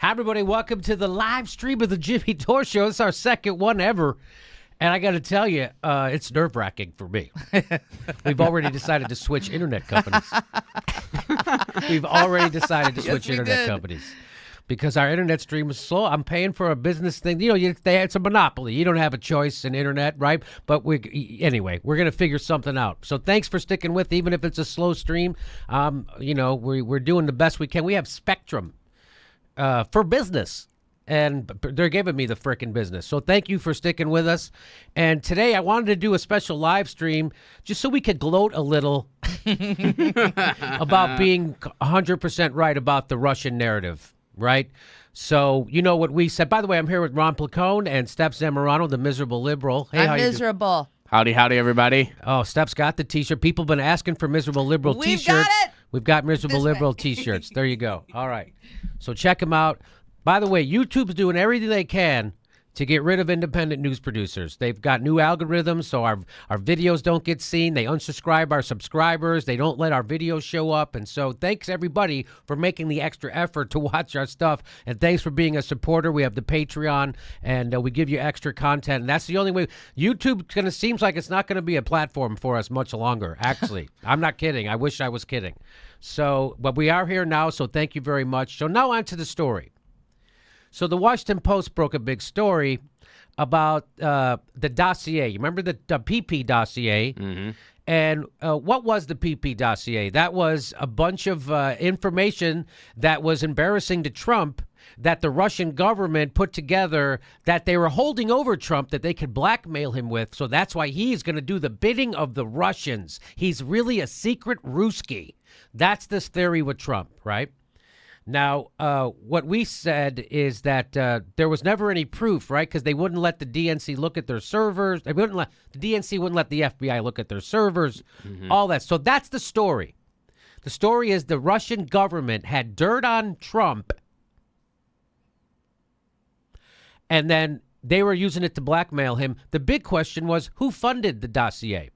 Hi, everybody. Welcome to the live stream of the Jimmy Dore Show. It's our second one ever. And I got to tell you, it's nerve-wracking for me. We've already decided to switch internet companies. We've already decided to switch internet companies. Because our internet stream is slow. I'm paying for a business thing. You know, it's a monopoly. You don't have a choice in internet, right? But anyway, we're going to figure something out. So thanks for sticking with, even if it's a slow stream. You know, we're doing the best we can. We have Spectrum for business, and they're giving me the frickin' business. So thank you for sticking with us. And today I wanted to do a special live stream just so we could gloat a little about being 100% right about the Russian narrative. Right? So, you know what we said. By the way, I'm here with Ron Placone and Steph Zamorano, the miserable liberal. Hey, I'm miserable. Howdy, everybody. Oh, Steph's got the T-shirt. People have been asking for miserable liberal T-shirts. We've got it. We've got miserable liberal T-shirts. There you go. All right. So check them out. By the way, YouTube's doing everything they can to get rid of independent news producers. They've got new algorithms, so our videos don't get seen. They unsubscribe our subscribers. They don't let our videos show up. And so thanks, everybody, for making the extra effort to watch our stuff. And thanks for being a supporter. We have the Patreon, and we give you extra content. And that's the only way. YouTube seems like it's not going to be a platform for us much longer, actually. I'm not kidding. I wish I was kidding. So, but we are here now, so thank you very much. So now on to the story. So the Washington Post broke a big story about the dossier. You remember the PP dossier? Mm-hmm. And what was the PP dossier? That was a bunch of information that was embarrassing to Trump that the Russian government put together that they were holding over Trump that they could blackmail him with. So that's why he's going to do the bidding of the Russians. He's really a secret Ruski. That's this theory with Trump, right? Now, what we said is that there was never any proof, right? Because they wouldn't let the DNC look at their servers. The DNC wouldn't let the FBI look at their servers, all that. So that's the story. The story is the Russian government had dirt on Trump, and then they were using it to blackmail him. The big question was, who funded the dossier?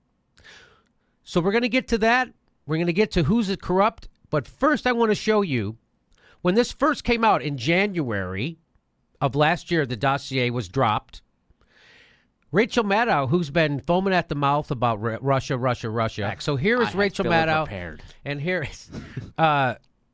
So we're going to get to that. We're going to get to who's corrupt. But first, I want to show you. When this first came out in January of last year, the dossier was dropped. Rachel Maddow, who's been foaming at the mouth about Russia. So here is Rachel Maddow. And here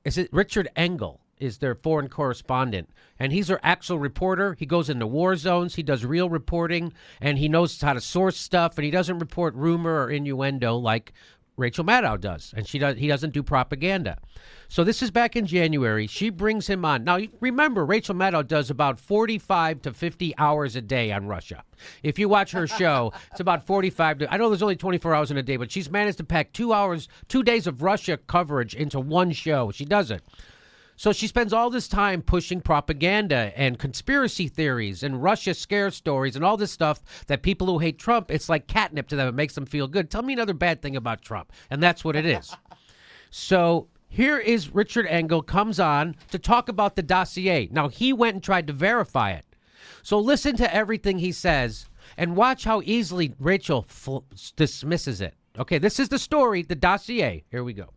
is it Richard Engel is their foreign correspondent. And he's their actual reporter. He goes into war zones. He does real reporting. And he knows how to source stuff. And he doesn't report rumor or innuendo like Rachel Maddow does. And he doesn't do propaganda. So this is back in January. She brings him on. Now, remember, Rachel Maddow does about 45 to 50 hours a day on Russia. If you watch her show, it's about 45 to, I know there's only 24 hours in a day, but she's managed to pack 2 days of Russia coverage into one show. She does it. So she spends all this time pushing propaganda and conspiracy theories and Russia scare stories and all this stuff that people who hate Trump, it's like catnip to them. It makes them feel good. Tell me another bad thing about Trump. And that's what it is. So here is Richard Engel comes on to talk about the dossier. Now, he went and tried to verify it. So listen to everything he says and watch how easily Rachel dismisses it. Okay, this is the story, the dossier. Here we go.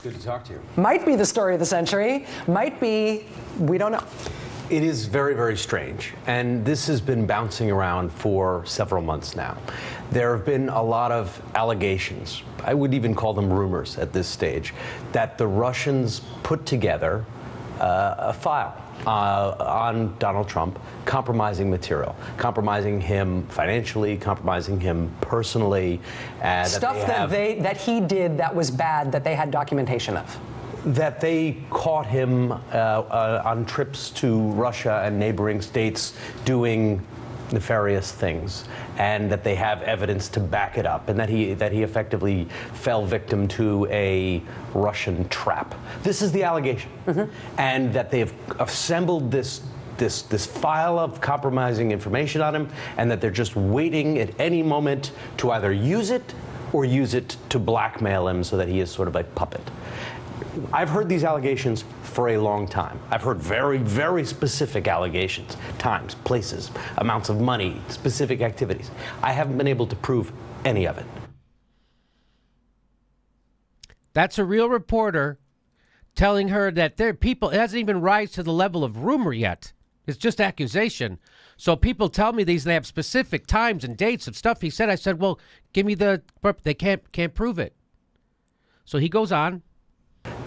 Good to talk to you. Might be the story of the century. Might be, we don't know. It is very, very strange. And this has been bouncing around for several months now. There have been a lot of allegations, I would even call them rumors at this stage, that the Russians put together a file on Donald Trump, compromising material, compromising him financially, compromising him personally. Stuff that he did that was bad that they had documentation of. That they caught him on trips to Russia and neighboring states doing nefarious things, and that they have evidence to back it up, and that he effectively fell victim to a Russian trap. This is the allegation, and that they've assembled this file of compromising information on him, and that they're just waiting at any moment to either use it or use it to blackmail him so that he is sort of a puppet. I've heard these allegations for a long time. I've heard very, very specific allegations, times, places, amounts of money, specific activities. I haven't been able to prove any of it. That's a real reporter telling her that there are people, it hasn't even rise to the level of rumor yet. It's just accusation. So people tell me these, they have specific times and dates of stuff he said. I said, well, give me they can't prove it. So he goes on.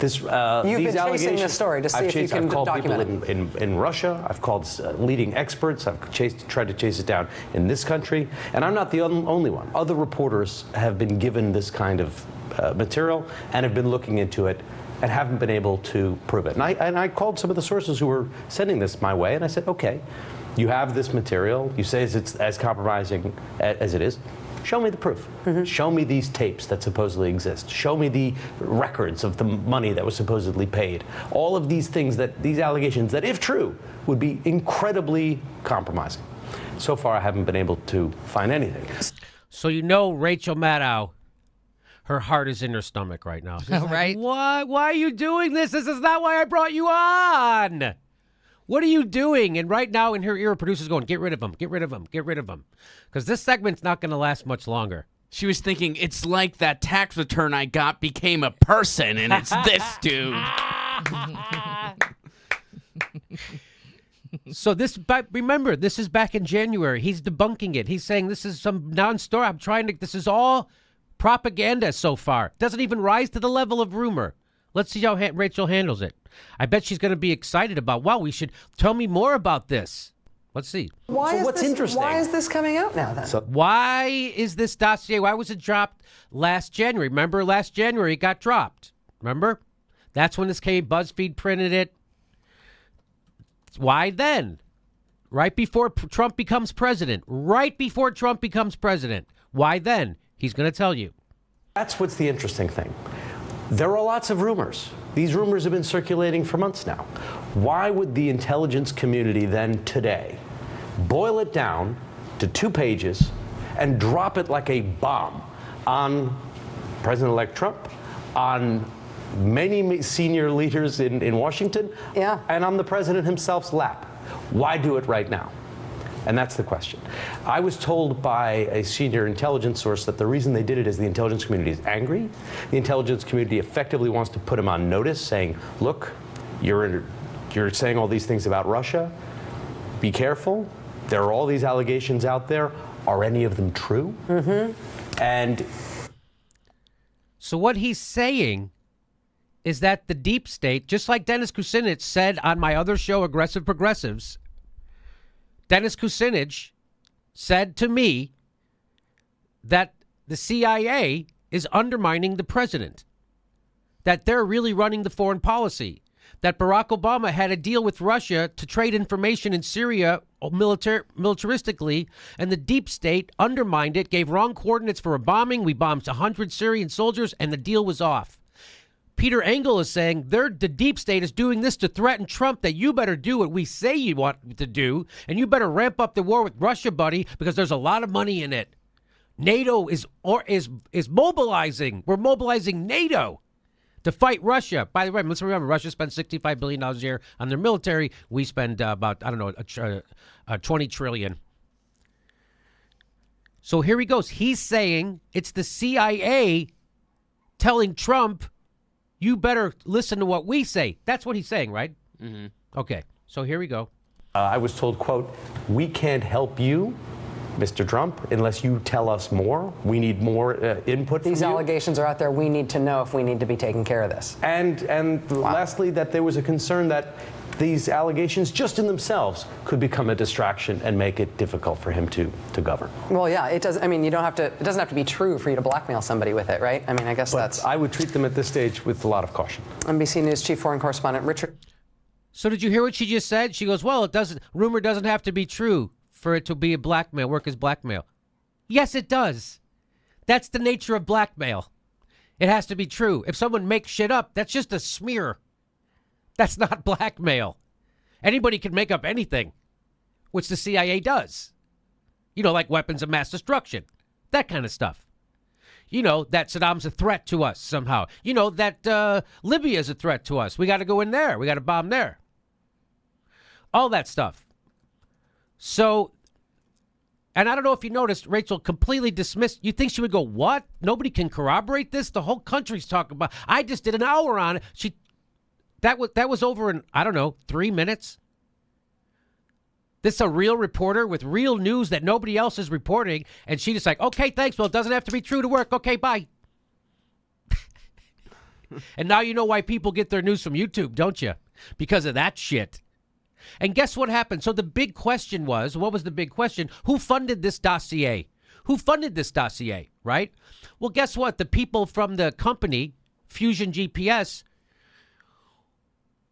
You've been chasing this story to see if you can I've called document people in Russia. I've called leading experts. I've tried to chase it down in this country. And I'm not the only one. Other reporters have been given this kind of material and have been looking into it and haven't been able to prove it. And I called some of the sources who were sending this my way, and I said, okay, you have this material. You say it's as compromising as it is. Show me the proof. Show me these tapes that supposedly exist. Show me the records of the money that was supposedly paid. All of these things, these allegations that, if true, would be incredibly compromising. So far, I haven't been able to find anything. So Rachel Maddow, her heart is in her stomach right now. She's like, right? Why are you doing this? This is not why I brought you on. What are you doing? And right now in her ear, producer's going, get rid of him, get rid of him, get rid of him. Because this segment's not going to last much longer. She was thinking, it's like that tax return I got became a person, and it's this dude. So remember, this is back in January. He's debunking it. He's saying this is some non-story. This is all propaganda so far. Doesn't even rise to the level of rumor. Let's see how Rachel handles it. I bet she's going to be excited about, wow, we should tell me more about this. Let's see. What's interesting? Why is this coming out now then? Why is this dossier, why was it dropped last January? Remember, last January it got dropped. Remember? That's when this came. BuzzFeed printed it. Why then? Right before Trump becomes president. Right before Trump becomes president. Why then? He's going to tell you. That's what's the interesting thing. There are lots of rumors. These rumors have been circulating for months now. Why would the intelligence community then today boil it down to 2 pages and drop it like a bomb on President-elect Trump, on many senior leaders in Washington, and on the president himself's lap? Why do it right now? And that's the question. I was told by a senior intelligence source that the reason they did it is the intelligence community is angry. The intelligence community effectively wants to put him on notice, saying, look, you're saying all these things about Russia. Be careful. There are all these allegations out there. Are any of them true? And so what he's saying is that the deep state, just like Dennis Kucinich said on my other show, Aggressive Progressives, Dennis Kucinich said to me that the CIA is undermining the president, that they're really running the foreign policy, that Barack Obama had a deal with Russia to trade information in Syria militaristically, and the deep state undermined it, gave wrong coordinates for a bombing. We bombed 100 Syrian soldiers, and the deal was off. Peter Engel is saying the deep state is doing this to threaten Trump, that you better do what we say you want to do, and you better ramp up the war with Russia, buddy, because there's a lot of money in it. NATO is mobilizing. We're mobilizing NATO to fight Russia. By the way, let's remember, Russia spends $65 billion a year on their military. We spend about, $20 trillion. So here he goes. He's saying it's the CIA telling Trump, you better listen to what we say. That's what he's saying, right? Mm-hmm. Okay, so here we go. I was told, quote, we can't help you, Mr. Trump, unless you tell us more. We need more input from you. These allegations are out there. We need to know if we need to be taking care of this. And lastly, that there was a concern that these allegations just in themselves could become a distraction and make it difficult for him to govern. Well, yeah, it does. I mean, it doesn't have to be true for you to blackmail somebody with it, right? I mean, I guess that's. I would treat them at this stage with a lot of caution. NBC News chief foreign correspondent Richard. So did you hear what she just said? She goes, well, rumor doesn't have to be true for it to be a work as blackmail. Yes, it does. That's the nature of blackmail. It has to be true. If someone makes shit up, that's just a smear. That's not blackmail. Anybody can make up anything, which the CIA does. Like weapons of mass destruction, that kind of stuff. That Saddam's a threat to us somehow. That Libya is a threat to us. We got to go in there. We got to bomb there. All that stuff. So, and I don't know if you noticed, Rachel completely dismissed. You think she would go, what? Nobody can corroborate this? The whole country's talking about. I just did an hour on it. That was over in, I don't know, 3 minutes. This is a real reporter with real news that nobody else is reporting, and she just like, okay, thanks. Well, it doesn't have to be true to work. Okay, bye. And now you know why people get their news from YouTube, don't you? Because of that shit. And guess what happened? So the big question was, what was the big question? Who funded this dossier? Who funded this dossier, right? Well, guess what? The people from the company, Fusion GPS,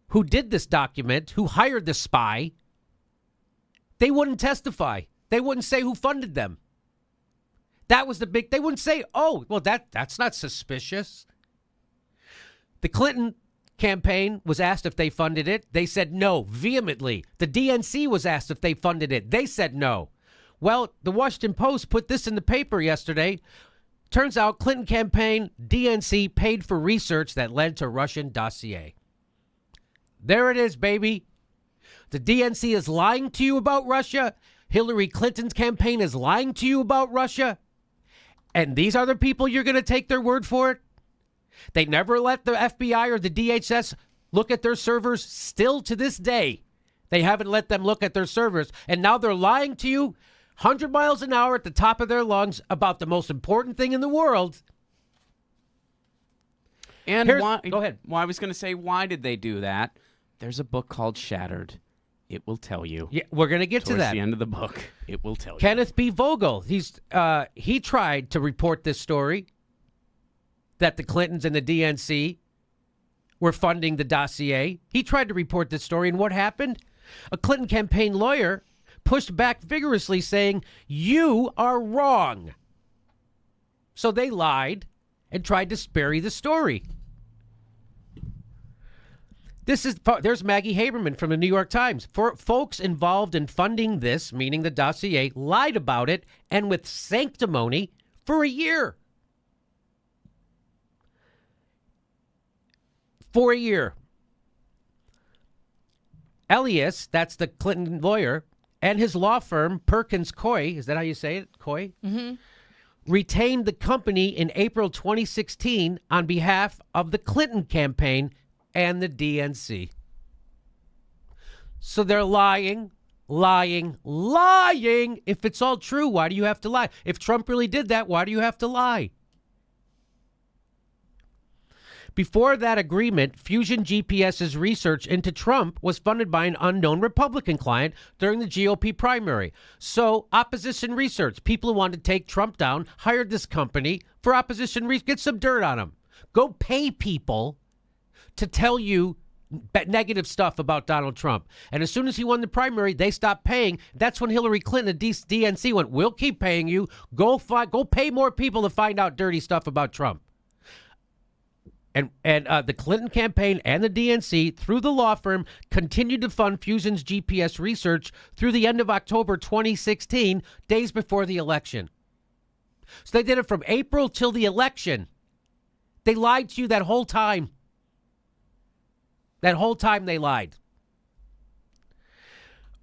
who did this document, who hired the spy, they wouldn't testify. They wouldn't say who funded them. That was the big, they wouldn't say, oh, well, that's not suspicious. The Clinton campaign was asked if they funded it. They said no, vehemently. The DNC was asked if they funded it. They said no. Well, the Washington Post put this in the paper yesterday. Turns out Clinton campaign, DNC paid for research that led to Russian dossier. There it is, baby. The DNC is lying to you about Russia. Hillary Clinton's campaign is lying to you about Russia. And these are the people you're going to take their word for it? They never let the FBI or the DHS look at their servers. Still to this day, they haven't let them look at their servers. And now they're lying to you 100 miles an hour at the top of their lungs about the most important thing in the world. And why? Go ahead. Well, I was going to say, why did they do that? There's a book called Shattered. It will tell you. Yeah, we're going to get to Towards that. the end of the book, it will tell you. Kenneth B. Vogel, he tried to report this story that the Clintons and the DNC were funding the dossier. He tried to report this story, and what happened? A Clinton campaign lawyer pushed back vigorously, saying, you are wrong. So they lied and tried to bury the story. There's Maggie Haberman from the New York Times. For folks involved in funding this, meaning the dossier, lied about it, and with sanctimony, for a year. For a year. Elias, that's the Clinton lawyer, and his law firm, Perkins Coie, is that how you say it? Coie? Mm-hmm. Retained the company in April 2016 on behalf of the Clinton campaign and the DNC. So they're lying. If it's all true, why do you have to lie? If Trump really did that, why do you have to lie? Before that agreement, Fusion GPS's research into Trump was funded by an unknown Republican client during the GOP primary. So opposition research, people who wanted to take Trump down, hired this company for opposition research. Get some dirt on him. Go pay people to tell you negative stuff about Donald Trump. And as soon as he won the primary, they stopped paying. That's when Hillary Clinton and DNC went, we'll keep paying you. Go pay more people to find out dirty stuff about Trump. And the Clinton campaign and the DNC, through the law firm, continued to fund Fusion's GPS research through the end of October 2016, days before the election. So they did it from April till the election. They lied to you that whole time. That whole time they lied.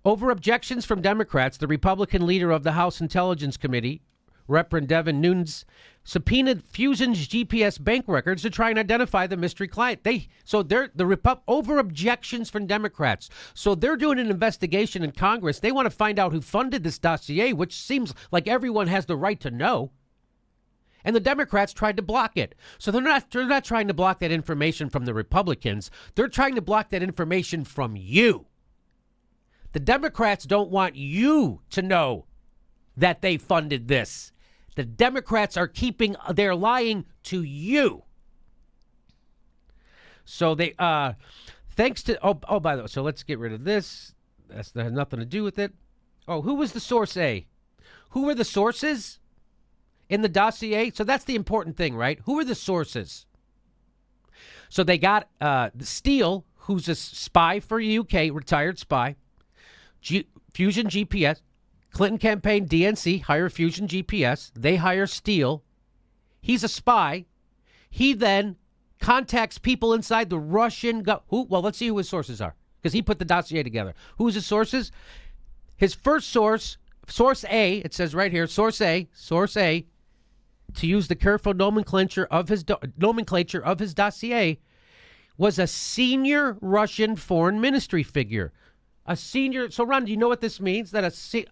Over objections from Democrats, the Republican leader of the House Intelligence Committee, Reverend Devin Nunes, subpoenaed Fusion's GPS bank records to try and identify the mystery client. Over objections from Democrats. So they're doing an investigation in Congress. They want to find out who funded this dossier, which seems like everyone has the right to know. And the Democrats tried to block it. So they're not trying to block that information from the Republicans. They're trying to block that information from you. The Democrats don't want you to know that they funded this. The Democrats are they're lying to you. So they, thanks to, by the way, so let's get rid of this. That has nothing to do with it. Oh, who was the source A? Who were the sources in the dossier? So that's the important thing, right? Who are the sources? So they got Steele, who's a spy for UK, retired spy, Fusion GPS, Clinton campaign, DNC, hire Fusion GPS. They hire Steele. He's a spy. He then contacts people inside the Russian well, let's see who his sources are, because he put the dossier together. Who's his sources? His first source A, it says right here, source A, to use the careful nomenclature of his dossier, was a senior Russian foreign ministry figure. A senior. So, Ron, do you know what this means? That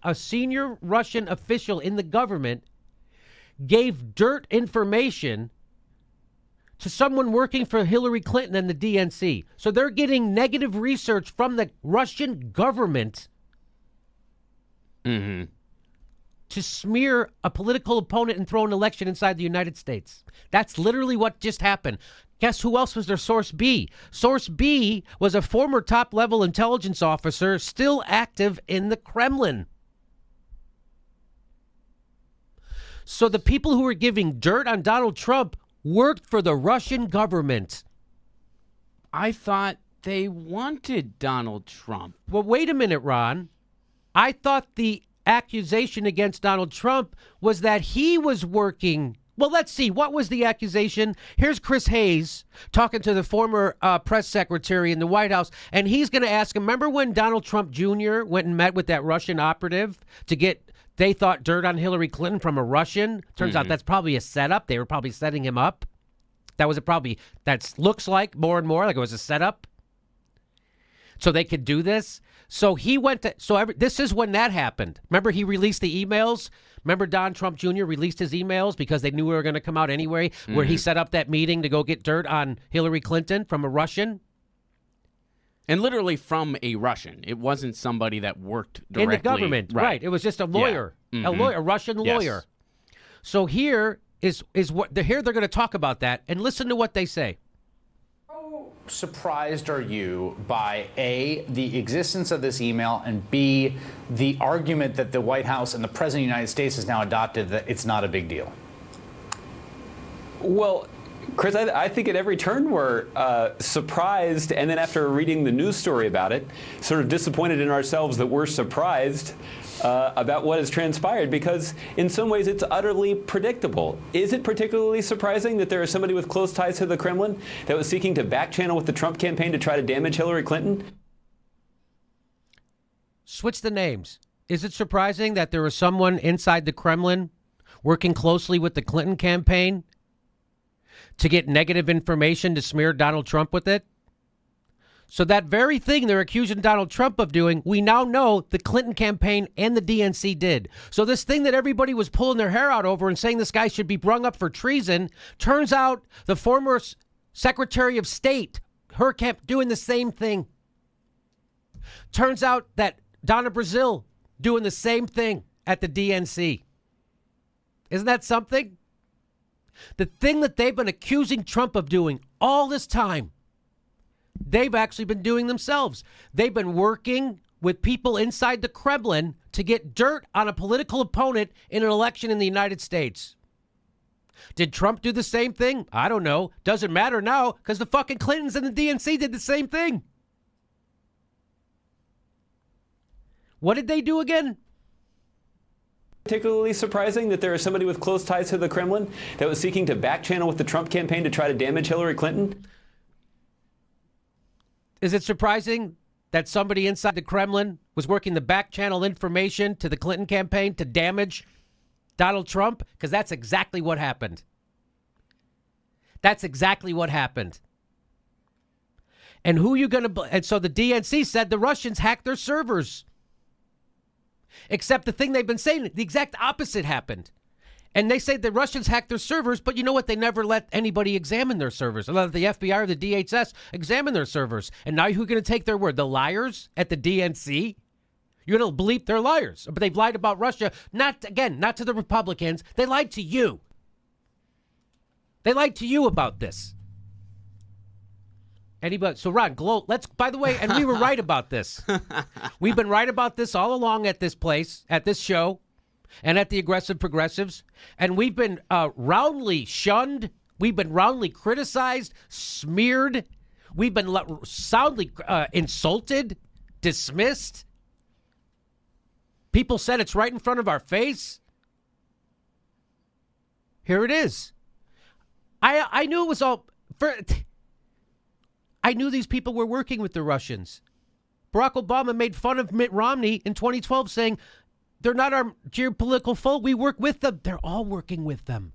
a senior Russian official in the government gave dirt information to someone working for Hillary Clinton and the DNC. So they're getting negative research from the Russian government to smear a political opponent and throw an election inside the United States. That's literally what just happened. Guess who else was their source B? Source B was a former top-level intelligence officer still active in the Kremlin. So the people who were giving dirt on Donald Trump worked for the Russian government. I thought they wanted Donald Trump. Well, wait a minute, Ron. I thought the accusation against Donald Trump was that he was working. Well, let's see. What was the accusation? Here's Chris Hayes talking to the former press secretary in the White House, and he's going to ask him, remember when Donald Trump Jr. went and met with that Russian operative to get, they thought, dirt on Hillary Clinton from a Russian? Turns out that's probably a setup. They were probably setting him up. That looks like more and more like it was a setup. So they could do this. So he went to, this is when that happened. Remember, he released the emails. Remember, Don Trump Jr. released his emails because they knew we were going to come out anyway, where he set up that meeting to go get dirt on Hillary Clinton from a Russian. And literally from a Russian. It wasn't somebody that worked directly. In the government, right. It was just a lawyer, a Russian lawyer. So here is what, here they're going to talk about that, and listen to what they say. How surprised are you by A, the existence of this email, and B, the argument that the White House and the President of the United States has now adopted that it's not a big deal? Well, Chris, I think at every turn we're surprised, and then after reading the news story about it, sort of disappointed in ourselves that we're surprised about what has transpired, because in some ways it's utterly predictable. Is it particularly surprising that there is somebody with close ties to the Kremlin that was seeking to backchannel with the Trump campaign to try to damage Hillary Clinton? Switch the names. Is it surprising that there was someone inside the Kremlin working closely with the Clinton campaign to get negative information to smear Donald Trump with it? So that very thing they're accusing Donald Trump of doing, we now know the Clinton campaign and the DNC did. So this thing that everybody was pulling their hair out over and saying this guy should be brung up for treason, turns out the former Secretary of State, her camp, doing the same thing. Turns out that Donna Brazil doing the same thing at the DNC. Isn't that something? The thing that they've been accusing Trump of doing all this time, they've actually been doing themselves. They've been working with people inside the Kremlin to get dirt on a political opponent in an election in the United States. Did Trump do the same thing? I don't know. Doesn't matter now because the fucking Clintons and the DNC did the same thing. What did they do again? Particularly surprising that there is somebody with close ties to the Kremlin that was seeking to backchannel with the Trump campaign to try to damage Hillary Clinton? Is it surprising that somebody inside the Kremlin was working the back channel information to the Clinton campaign to damage Donald Trump? Because that's exactly what happened. That's exactly what happened. And who you going to... And so the DNC said the Russians hacked their servers. Except the thing they've been saying, the exact opposite happened. And they say the Russians hacked their servers, but you know what? They never let anybody examine their servers. They let the FBI or the DHS examine their servers. And now who's going to take their word? The liars at the DNC? You're going to believe they're liars. But they've lied about Russia. Not to the Republicans. They lied to you. They lied to you about this. Anybody? So Ron, let's, by the way, and we were right about this. We've been right about this all along at this place, at this show, and at the Aggressive Progressives. And we've been roundly shunned. We've been roundly criticized, smeared. We've been soundly insulted, dismissed. People said it's right in front of our face. Here it is. I knew it was all... I knew these people were working with the Russians. Barack Obama made fun of Mitt Romney in 2012 saying, they're not our geopolitical foe. We work with them. They're all working with them.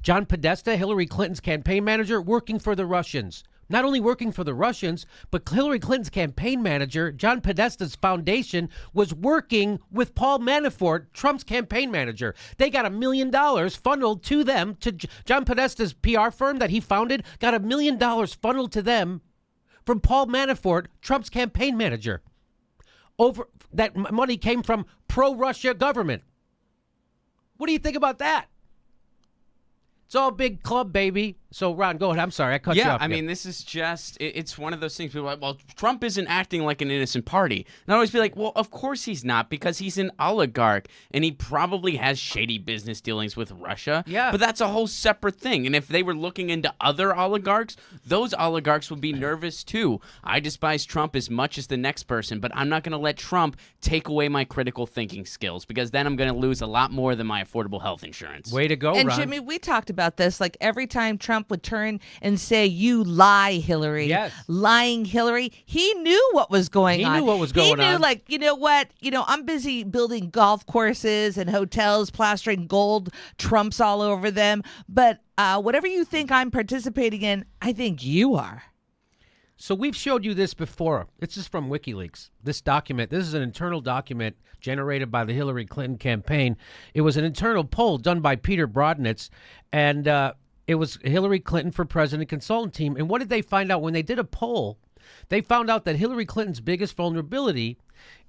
John Podesta, Hillary Clinton's campaign manager, working for the Russians. not only working for the Russians, but Hillary Clinton's campaign manager, John Podesta's foundation, was working with Paul Manafort, Trump's campaign manager. They got $1 million funneled to them, to John Podesta's PR firm that he founded, got $1 million funneled to them from Paul Manafort, Trump's campaign manager. Over that money came from pro-Russia government. What do you think about that? It's all big club, baby. So, Ron, go ahead. I'm sorry. I cut you off. I mean, this is just, it's one of those things. People are like, well, Trump isn't acting like an innocent party. And I always be like, well, of course he's not, because he's an oligarch and he probably has shady business dealings with Russia. Yeah. But that's a whole separate thing. And if they were looking into other oligarchs, those oligarchs would be nervous too. I despise Trump as much as the next person, but I'm not going to let Trump take away my critical thinking skills, because then I'm going to lose a lot more than my affordable health insurance. Way to go, And Ron. Jimmy, we talked about this. Like every time Trump would turn and say, "You lie, Hillary," Yes. lying Hillary, he knew what was going on. He knew what was going He knew, on. like, you know what? I'm busy building golf courses and hotels, plastering gold Trumps all over them. But whatever you think I'm participating in, I think you are. So we've showed you this before. This is from WikiLeaks. This document, this is an internal document generated by the Hillary Clinton campaign. It was an internal poll done by Peter Brodnitz, and it was Hillary Clinton for President consultant team. And what did they find out when they did a poll? They found out that Hillary Clinton's biggest vulnerability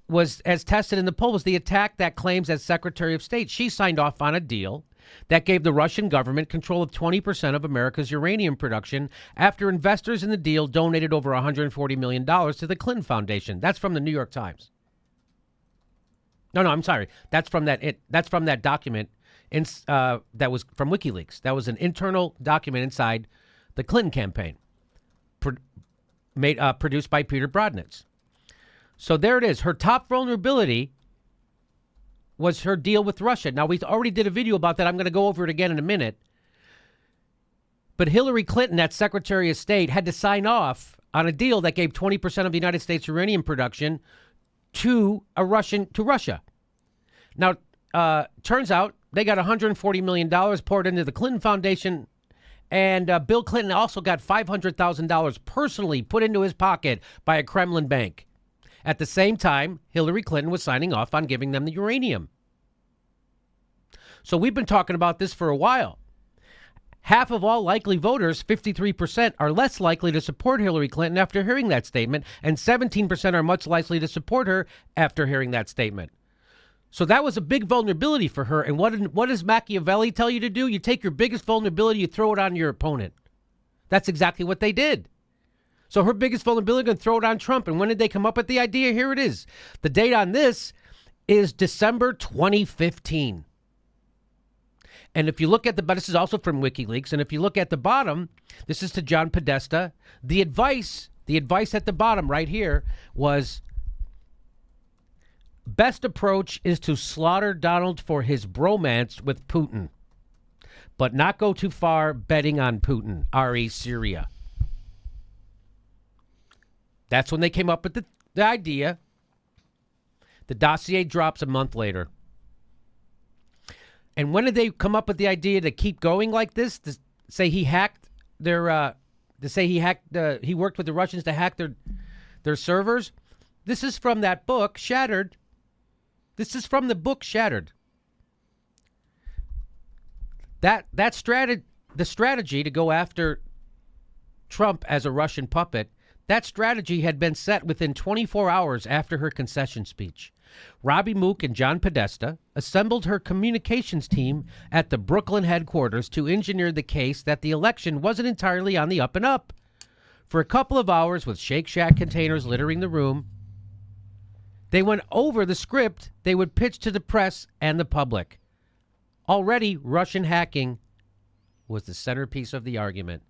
was, as tested in the poll, was the attack that claims as Secretary of State she signed off on a deal that gave the Russian government control of 20% of America's uranium production after investors in the deal donated over $140 million to the Clinton Foundation. That's from the New York Times. No, I'm sorry. That's from that document that was from WikiLeaks. That was an internal document inside the Clinton campaign, produced by Peter Brodnitz. So there it is. Her top vulnerability was her deal with Russia. Now, we already did a video about that. I'm going to go over it again in a minute. But Hillary Clinton, that Secretary of State, had to sign off on a deal that gave 20% of the United States uranium production to Russia. Now, turns out they got $140 million poured into the Clinton Foundation, and Bill Clinton also got $500,000 personally put into his pocket by a Kremlin bank. At the same time, Hillary Clinton was signing off on giving them the uranium. So we've been talking about this for a while. Half of all likely voters, 53%, are less likely to support Hillary Clinton after hearing that statement, and 17% are much likely to support her after hearing that statement. So that was a big vulnerability for her. And what does Machiavelli tell you to do? You take your biggest vulnerability, you throw it on your opponent. That's exactly what they did. So her biggest vulnerability, going to throw it on Trump. And when did they come up with the idea? Here it is. The date on this is December 2015. And if you look at this is also from WikiLeaks. And if you look at the bottom, this is to John Podesta. The advice at the bottom right here was, best approach is to slaughter Donald for his bromance with Putin, but not go too far betting on Putin, re Syria. That's when they came up with the idea. The dossier drops a month later. And when did they come up with the idea to keep going like this? To say he hacked their, he worked with the Russians to hack their servers? This is from that book, Shattered. This is from the book, Shattered. The strategy to go after Trump as a Russian puppet, that strategy had been set within 24 hours after her concession speech. Robbie Mook and John Podesta assembled her communications team at the Brooklyn headquarters to engineer the case that the election wasn't entirely on the up and up. For a couple of hours, with Shake Shack containers littering the room, they went over the script they would pitch to the press and the public. Already, Russian hacking was the centerpiece of the argument.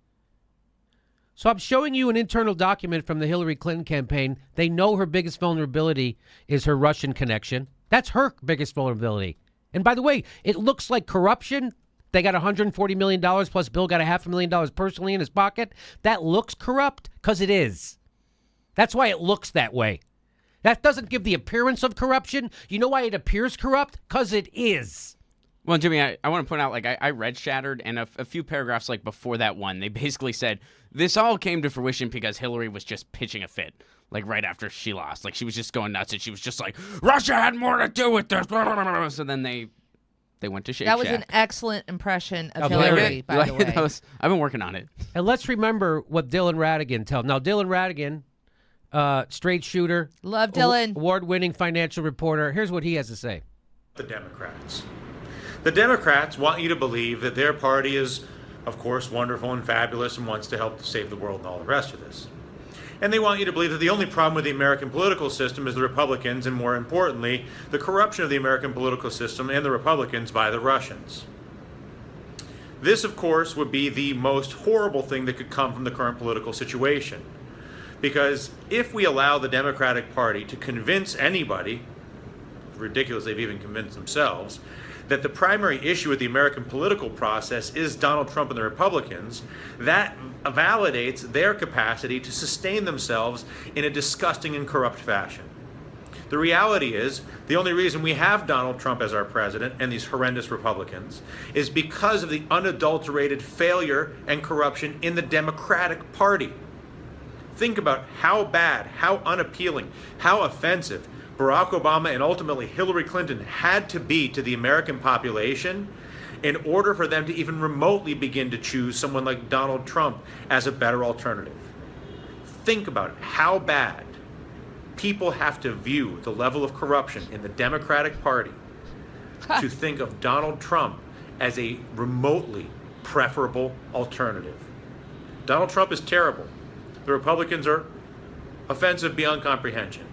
So I'm showing you an internal document from the Hillary Clinton campaign. They know her biggest vulnerability is her Russian connection. That's her biggest vulnerability. And by the way, it looks like corruption. They got $140 million plus Bill got $500,000 personally in his pocket. That looks corrupt because it is. That's why it looks that way. That doesn't give the appearance of corruption. You know why it appears corrupt? Because it is. Well, Jimmy, I want to point out, like, I read Shattered, and a few paragraphs, like, before that one, they basically said, this all came to fruition because Hillary was just pitching a fit, like, right after she lost. Like, she was just going nuts, and she was just like, Russia had more to do with this. So then they went to Shake That was Shack. an excellent impression of You like Hillary, it? by the way. I've been working on it. And let's remember what Dylan Radigan tells. Now, Dylan Radigan, straight shooter. Love Dylan. Award-winning financial reporter. Here's what he has to say. The Democrats. The Democrats want you to believe that their party is, of course, wonderful and fabulous and wants to help save the world and all the rest of this. And they want you to believe that the only problem with the American political system is the Republicans, and more importantly, the corruption of the American political system and the Republicans by the Russians. This, of course, would be the most horrible thing that could come from the current political situation. Because if we allow the Democratic Party to convince anybody, ridiculous they've even convinced themselves, that the primary issue with the American political process is Donald Trump and the Republicans, that validates their capacity to sustain themselves in a disgusting and corrupt fashion. The reality is, the only reason we have Donald Trump as our president and these horrendous Republicans is because of the unadulterated failure and corruption in the Democratic Party. Think about how bad, how unappealing, how offensive Barack Obama and ultimately Hillary Clinton had to be to the American population in order for them to even remotely begin to choose someone like Donald Trump as a better alternative. Think about how bad people have to view the level of corruption in the Democratic Party to think of Donald Trump as a remotely preferable alternative. Donald Trump is terrible. The Republicans are offensive beyond comprehension.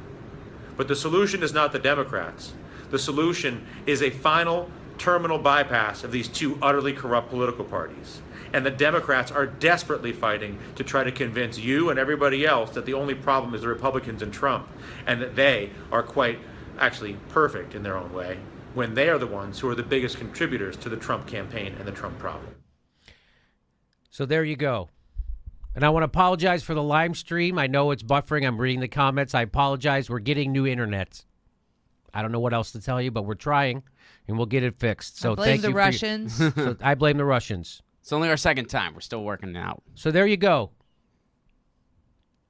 But the solution is not the Democrats. The solution is a final terminal bypass of these two utterly corrupt political parties. And the Democrats are desperately fighting to try to convince you and everybody else that the only problem is the Republicans and Trump, and that they are quite actually perfect in their own way, when they are the ones who are the biggest contributors to the Trump campaign and the Trump problem. So there you go. And I want to apologize for the live stream. I know it's buffering. I'm reading the comments. I apologize. We're getting new internet. I don't know what else to tell you, but we're trying, and we'll get it fixed. So I blame thank the you Russians. So I blame the Russians. It's only our second time. We're still working it out. So there you go.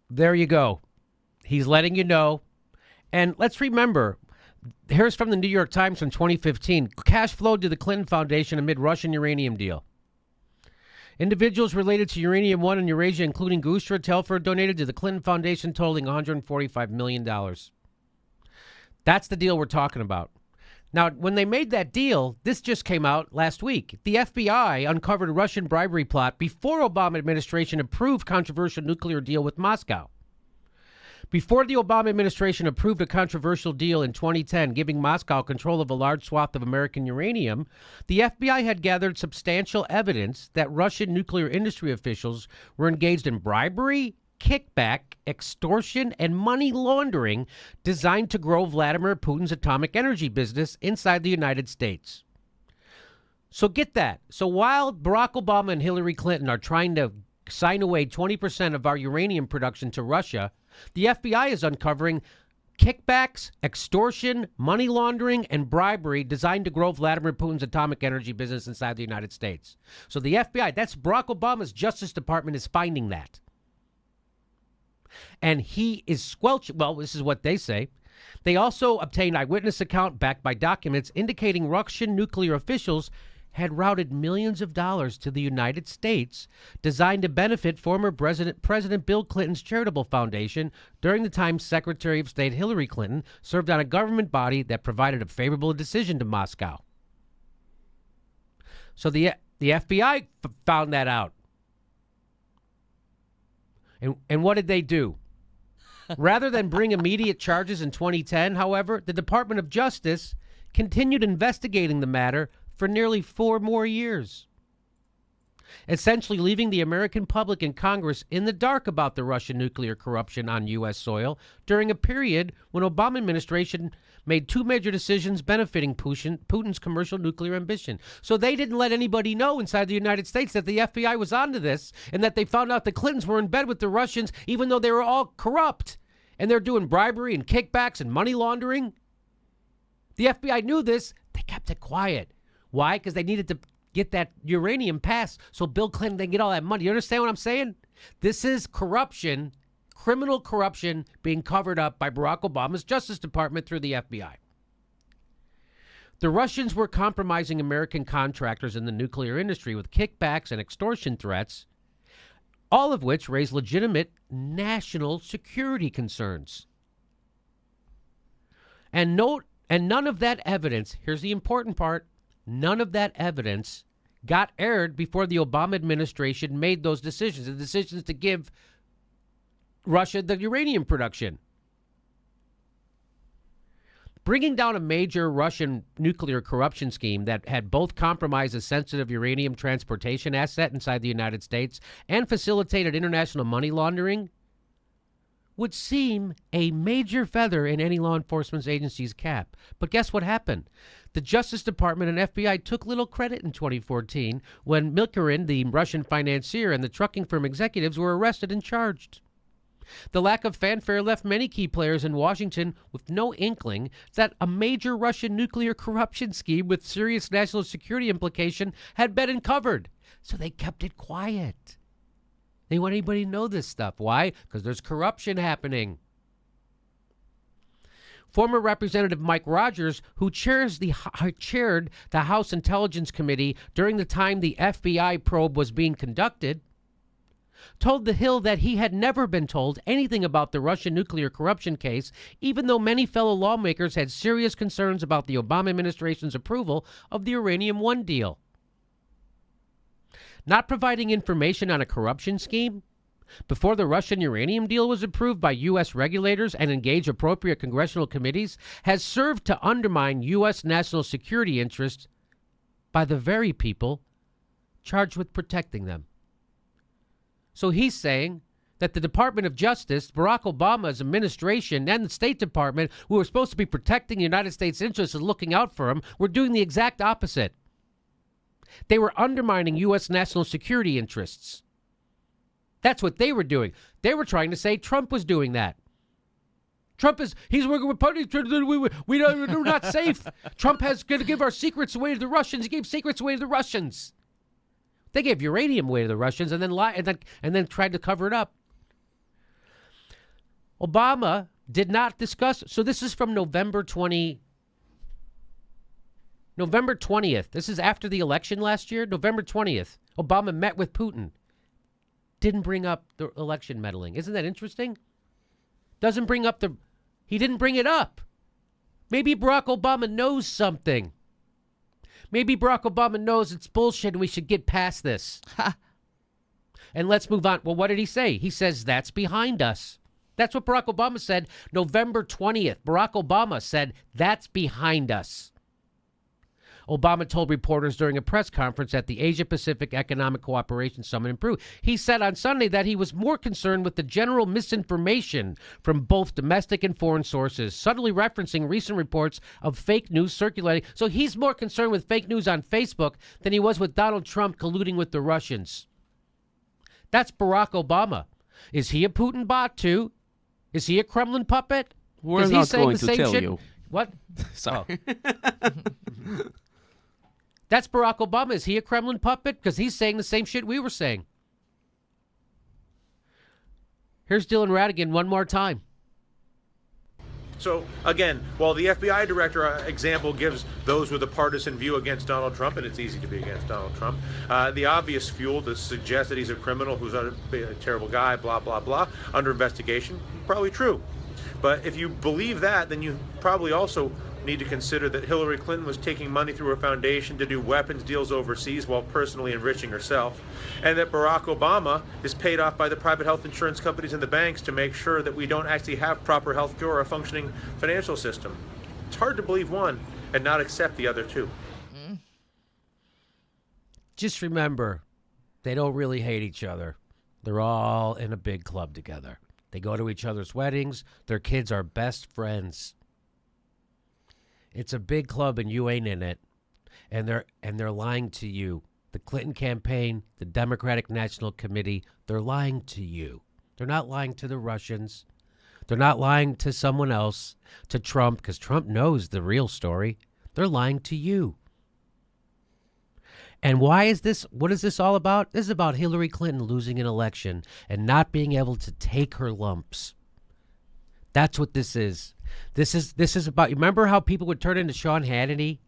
There you go. He's letting you know. And let's remember, here's from the New York Times from 2015. Cash flowed to the Clinton Foundation amid Russian uranium deal. Individuals related to Uranium One and Eurasia, including Gustra Telfer, donated to the Clinton Foundation totaling $145 million. That's the deal we're talking about. Now, when they made that deal, this just came out last week. The FBI uncovered a Russian bribery plot before Obama administration approved controversial nuclear deal with Moscow. Before the Obama administration approved a controversial deal in 2010 giving Moscow control of a large swath of American uranium, the FBI had gathered substantial evidence that Russian nuclear industry officials were engaged in bribery, kickback, extortion, and money laundering designed to grow Vladimir Putin's atomic energy business inside the United States. So get that. So while Barack Obama and Hillary Clinton are trying to sign away 20% of our uranium production to Russia, the FBI is uncovering kickbacks, extortion, money laundering, and bribery designed to grow Vladimir Putin's atomic energy business inside the United States. So the FBI, that's Barack Obama's Justice Department, is finding that. And he is squelching, well, this is what they say. They also obtained eyewitness account backed by documents indicating Russian nuclear officials had routed millions of dollars to the United States designed to benefit former President Bill Clinton's charitable foundation during the time Secretary of State Hillary Clinton served on a government body that provided a favorable decision to Moscow. So the FBI found that out. And what did they do? Rather than bring immediate charges in 2010, however, the Department of Justice continued investigating the matter for nearly 4 more years, essentially leaving the American public and Congress in the dark about the Russian nuclear corruption on U.S. soil during a period when Obama administration made 2 major decisions benefiting Putin's commercial nuclear ambition. So they didn't let anybody know inside the United States that the FBI was onto this and that they found out the Clintons were in bed with the Russians, even though they were all corrupt and they're doing bribery and kickbacks and money laundering. The FBI knew this. They kept it quiet. Why? Because they needed to get that uranium passed so Bill Clinton can get all that money. You understand what I'm saying? This is corruption, criminal corruption being covered up by Barack Obama's Justice Department through the FBI. The Russians were compromising American contractors in the nuclear industry with kickbacks and extortion threats, all of which raise legitimate national security concerns. And none of that evidence, here's the important part, none of that evidence got aired before the Obama administration made those decisions, the decisions to give Russia the uranium production. Bringing down a major Russian nuclear corruption scheme that had both compromised a sensitive uranium transportation asset inside the United States and facilitated international money laundering would seem a major feather in any law enforcement agency's cap. But guess what happened? The Justice Department and FBI took little credit in 2014 when Milkerin, the Russian financier, and the trucking firm executives were arrested and charged. The lack of fanfare left many key players in Washington with no inkling that a major Russian nuclear corruption scheme with serious national security implication had been uncovered. So they kept it quiet. They want anybody to know this stuff. Why? Because there's corruption happening. Former Representative Mike Rogers, who chaired the House Intelligence Committee during the time the FBI probe was being conducted, told The Hill that he had never been told anything about the Russian nuclear corruption case, even though many fellow lawmakers had serious concerns about the Obama administration's approval of the Uranium One deal. Not providing information on a corruption scheme before the Russian uranium deal was approved by U.S. regulators and engage appropriate congressional committees has served to undermine U.S. national security interests by the very people charged with protecting them. So he's saying that the Department of Justice, Barack Obama's administration, and the State Department, who were supposed to be protecting the United States' interests and looking out for them, were doing the exact opposite. They were undermining U.S. national security interests. That's what they were doing. They were trying to say Trump was doing that. He's working with parties. We're not safe. Trump has going to give our secrets away to the Russians. He gave secrets away to the Russians. They gave uranium away to the Russians and then lied and then tried to cover it up. Obama did not discuss. So this is from November 20th. This is after the election last year. November 20th. Obama met with Putin. Didn't bring up the election meddling. Isn't that interesting? He didn't bring it up. Maybe Barack Obama knows something. Maybe Barack Obama knows it's bullshit and we should get past this. And let's move on. Well, what did he say? He says that's behind us. That's what Barack Obama said November 20th. Barack Obama said that's behind us. Obama told reporters during a press conference at the Asia-Pacific Economic Cooperation Summit in Peru. He said on Sunday that he was more concerned with the general misinformation from both domestic and foreign sources, subtly referencing recent reports of fake news circulating. So he's more concerned with fake news on Facebook than he was with Donald Trump colluding with the Russians. That's Barack Obama. Is he a Putin bot too? Is he a Kremlin puppet? We're not going to tell you. What? Sorry. That's Barack Obama. Is he a Kremlin puppet? Because he's saying the same shit we were saying. Here's Dylan Ratigan one more time. So, again, while the FBI director example gives those with a partisan view against Donald Trump, and it's easy to be against Donald Trump, the obvious fuel to suggest that he's a criminal who's a terrible guy, blah, blah, blah, under investigation, probably true. But if you believe that, then you probably also need to consider that Hillary Clinton was taking money through her foundation to do weapons deals overseas while personally enriching herself, and that Barack Obama is paid off by the private health insurance companies and the banks to make sure that we don't actually have proper health care or a functioning financial system. It's hard to believe one and not accept the other two. Just remember, they don't really hate each other. They're all in a big club together. They go to each other's weddings. Their kids are best friends. It's a big club and you ain't in it. And they're lying to you. The Clinton campaign, the Democratic National Committee, they're lying to you. They're not lying to the Russians. They're not lying to someone else, to Trump, because Trump knows the real story. They're lying to you. And why is this? What is this all about? This is about Hillary Clinton losing an election and not being able to take her lumps. That's what this is. This is about. Remember how people would turn into Sean Hannity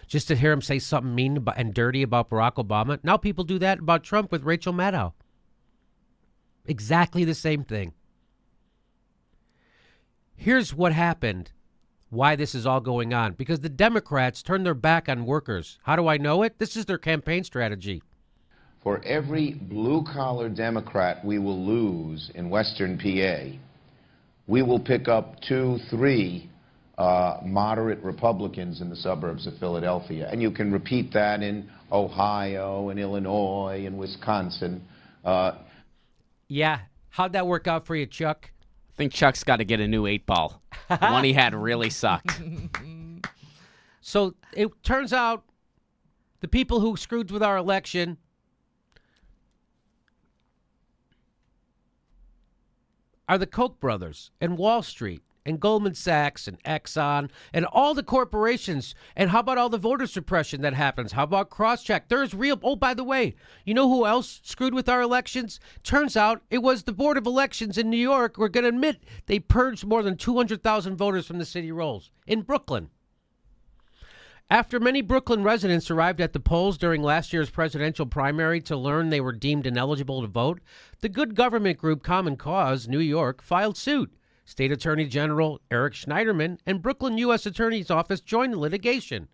just to hear him say something mean and dirty about Barack Obama? Now people do that about Trump with Rachel Maddow. Exactly the same thing. Here's what happened. Why this is all going on. Because the Democrats turned their back on workers. How do I know it? This is their campaign strategy. For every blue-collar Democrat we will lose in Western PA, we will pick up 2, 3 moderate Republicans in the suburbs of Philadelphia. And you can repeat that in Ohio and Illinois and Wisconsin. Yeah. How'd that work out for you, Chuck? I think Chuck's got to get a new 8-ball. The one he had really sucked. So it turns out the people who screwed with our election are the Koch brothers and Wall Street and Goldman Sachs and Exxon and all the corporations. And how about all the voter suppression that happens? How about cross-check? There's real. Oh, by the way, you know who else screwed with our elections? Turns out it was the Board of Elections in New York. We're going to admit they purged more than 200,000 voters from the city rolls in Brooklyn. After many Brooklyn residents arrived at the polls during last year's presidential primary to learn they were deemed ineligible to vote, the good government group Common Cause New York filed suit. State Attorney General Eric Schneiderman and Brooklyn U.S. Attorney's Office joined the litigation.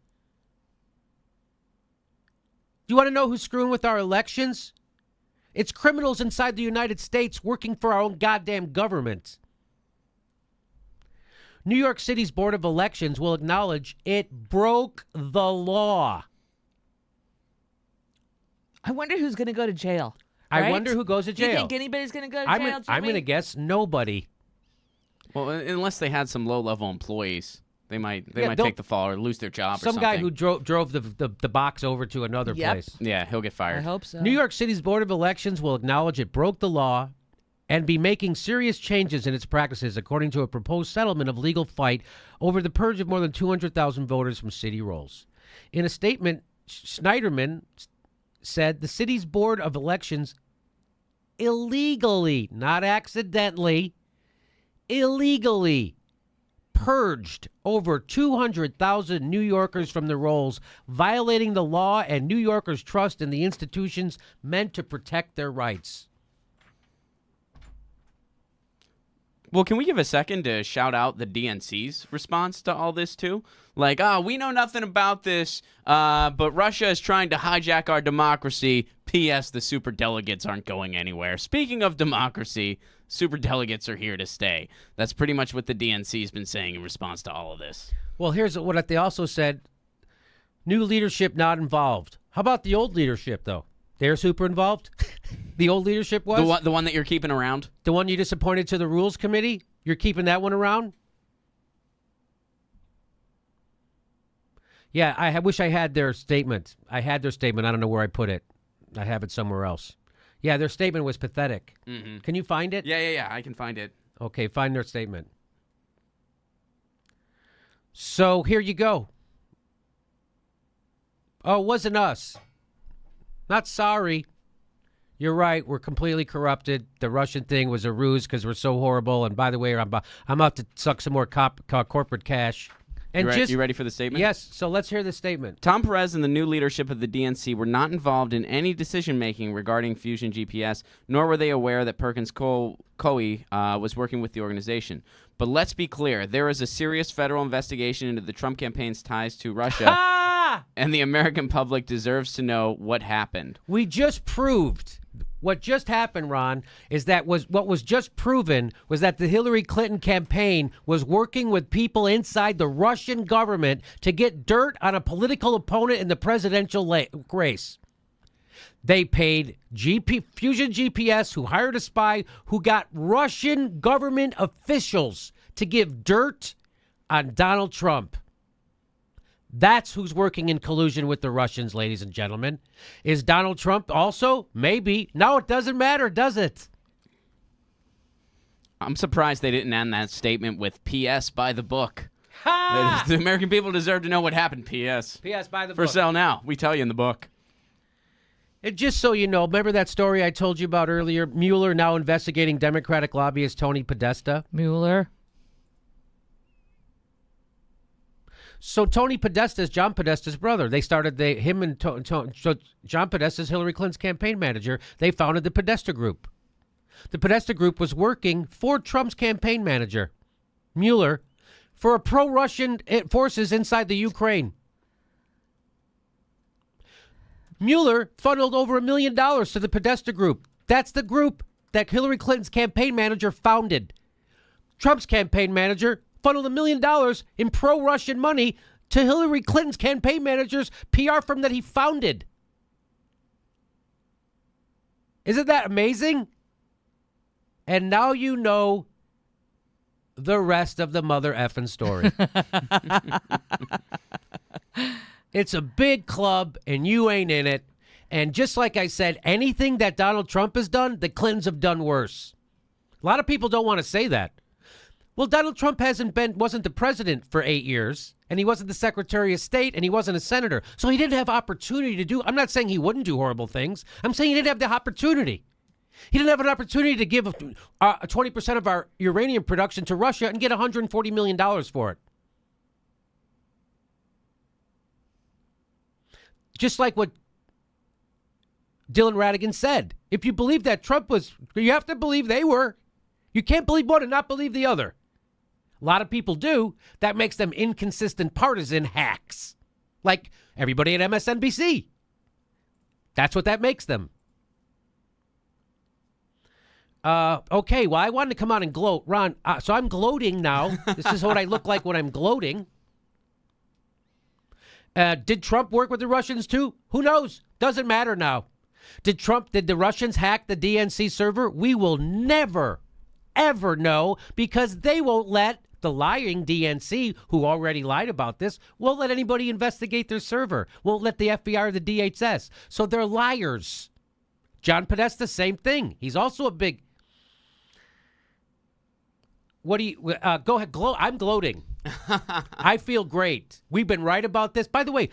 Do you want to know who's screwing with our elections? It's criminals inside the United States working for our own goddamn government. New York City's Board of Elections will acknowledge it broke the law. I wonder who's going to go to jail. I right? wonder who goes to jail. Do you think anybody's going to go to jail, I'm Jimmy? going to guess nobody. Well, unless they had some low-level employees, they might take the fall or lose their job or Some something. guy who drove the box over to another place. Yeah, he'll get fired. I hope so. New York City's Board of Elections will acknowledge it broke the law and be making serious changes in its practices, according to a proposed settlement of legal fight over the purge of more than 200,000 voters from city rolls. In a statement, Schneiderman said the city's Board of Elections illegally, not accidentally, illegally purged over 200,000 New Yorkers from the rolls, violating the law and New Yorkers' trust in the institutions meant to protect their rights. Well, can we give a second to shout out the DNC's response to all this, too? Like, we know nothing about this, but Russia is trying to hijack our democracy. P.S. The superdelegates aren't going anywhere. Speaking of democracy, superdelegates are here to stay. That's pretty much what the DNC's been saying in response to all of this. Well, here's what they also said. New leadership not involved. How about the old leadership, though? They're super involved? The old leadership was? The one that you're keeping around? The one you disappointed to the Rules Committee? You're keeping that one around? Yeah, I wish I had their statement. I had their statement. I don't know where I put it. I have it somewhere else. Yeah, their statement was pathetic. Mm-hmm. Can you find it? Yeah, I can find it. Okay, find their statement. So here you go. Oh, it wasn't us. Not sorry. You're right. We're completely corrupted. The Russian thing was a ruse because we're so horrible. And by the way, I'm out to suck some more corporate cash. And you ready for the statement? Yes. So let's hear the statement. Tom Perez and the new leadership of the DNC were not involved in any decision-making regarding Fusion GPS, nor were they aware that Perkins Coie was working with the organization. But let's be clear. There is a serious federal investigation into the Trump campaign's ties to Russia, and the American public deserves to know what happened. We just proved. What just happened, Ron, is that what was just proven was that the Hillary Clinton campaign was working with people inside the Russian government to get dirt on a political opponent in the presidential race. They paid Fusion GPS, who hired a spy, who got Russian government officials to give dirt on Donald Trump. That's who's working in collusion with the Russians, ladies and gentlemen. Is Donald Trump also? Maybe. No, it doesn't matter, does it? I'm surprised they didn't end that statement with P.S. by the book. Ha! The American people deserve to know what happened, P.S. P.S. by the For book. sale now. We tell you in the book. And just so you know, remember that story I told you about earlier? Mueller now investigating Democratic lobbyist Tony Podesta. Mueller. So Tony Podesta is John Podesta's brother. They started so John Podesta is Hillary Clinton's campaign manager. They founded the Podesta Group. The Podesta Group was working for Trump's campaign manager, Mueller, for pro-Russian forces inside the Ukraine. Mueller funneled over $1 million to the Podesta Group. That's the group that Hillary Clinton's campaign manager founded. Trump's campaign manager funneled $1 million in pro-Russian money to Hillary Clinton's campaign manager's PR firm that he founded. Isn't that amazing? And now you know the rest of the mother effing story. It's a big club, and you ain't in it. And just like I said, anything that Donald Trump has done, the Clintons have done worse. A lot of people don't want to say that. Well, Donald Trump wasn't the president for 8 years, and he wasn't the Secretary of State, and he wasn't a senator. So he didn't have opportunity to do. I'm not saying he wouldn't do horrible things. I'm saying he didn't have the opportunity. He didn't have an opportunity to give 20% of our uranium production to Russia and get $140 million for it. Just like what Dylan Ratigan said. If you believe that Trump was, you have to believe they were. You can't believe one and not believe the other. A lot of people do. That makes them inconsistent partisan hacks. Like everybody at MSNBC. That's what that makes them. Okay, well, I wanted to come on and gloat. Ron, so I'm gloating now. This is what I look like when I'm gloating. Did Trump work with the Russians too? Who knows? Doesn't matter now. Did the Russians hack the DNC server? We will never, ever know, because they won't let the lying DNC, who already lied about this, won't let anybody investigate their server. Won't let the FBI or the DHS. So they're liars. John Podesta, same thing. He's also a big... What do you... go ahead. I'm gloating. I feel great. We've been right about this. By the way,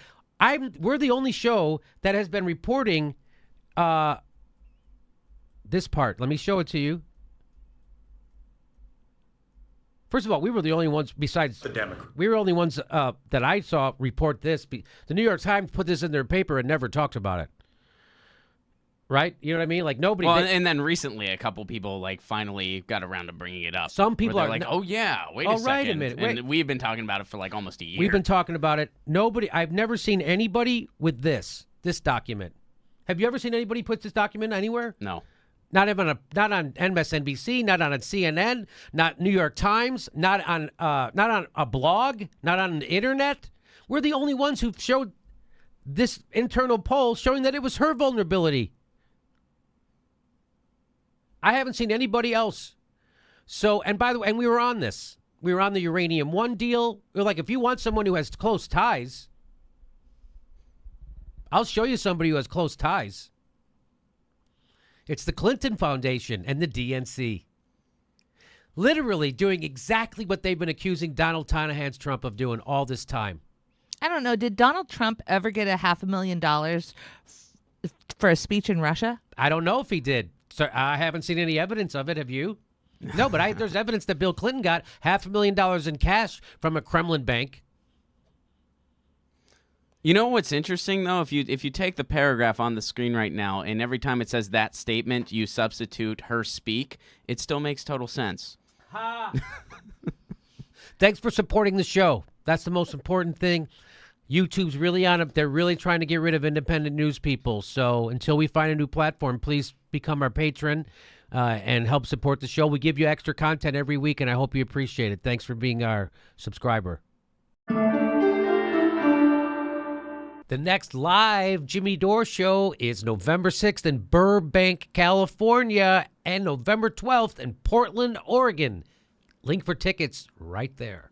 we're the only show that has been reporting this part. Let me show it to you. First of all, we were the only ones besides The Democrat. We were the only ones that I saw report this. The New York Times put this in their paper and never talked about it. Right? You know what I mean? Like nobody. Well, and then recently, a couple people finally got around to bringing it up. Some people are are like, "Oh yeah, wait a second." Right a minute. And we've been talking about it for almost a year. We've been talking about it. I've never seen anybody with this document. Have you ever seen anybody put this document anywhere? No. Not on MSNBC, not on CNN, not New York Times, not on a blog, not on the internet. We're the only ones who showed this internal poll showing that it was her vulnerability. I haven't seen anybody else. So, and by the way, and we were on this. We were on the Uranium One deal. We're like, if you want someone who has close ties, I'll show you somebody who has close ties. It's the Clinton Foundation and the DNC. Literally doing exactly what they've been accusing Donald Tanahan's Trump of doing all this time. I don't know. Did Donald Trump ever get $500,000 for a speech in Russia? I don't know if he did. So I haven't seen any evidence of it. Have you? No, but there's evidence that Bill Clinton got $500,000 in cash from a Kremlin bank. You know what's interesting though? If you take the paragraph on the screen right now, and every time it says that statement, you substitute her speak, it still makes total sense. Ha! Thanks for supporting the show. That's the most important thing. YouTube's really on it. They're really trying to get rid of independent news people. So until we find a new platform, please become our patron and help support the show. We give you extra content every week, and I hope you appreciate it. Thanks for being our subscriber. The next live Jimmy Dore show is November 6th in Burbank, California, and November 12th in Portland, Oregon. Link for tickets right there.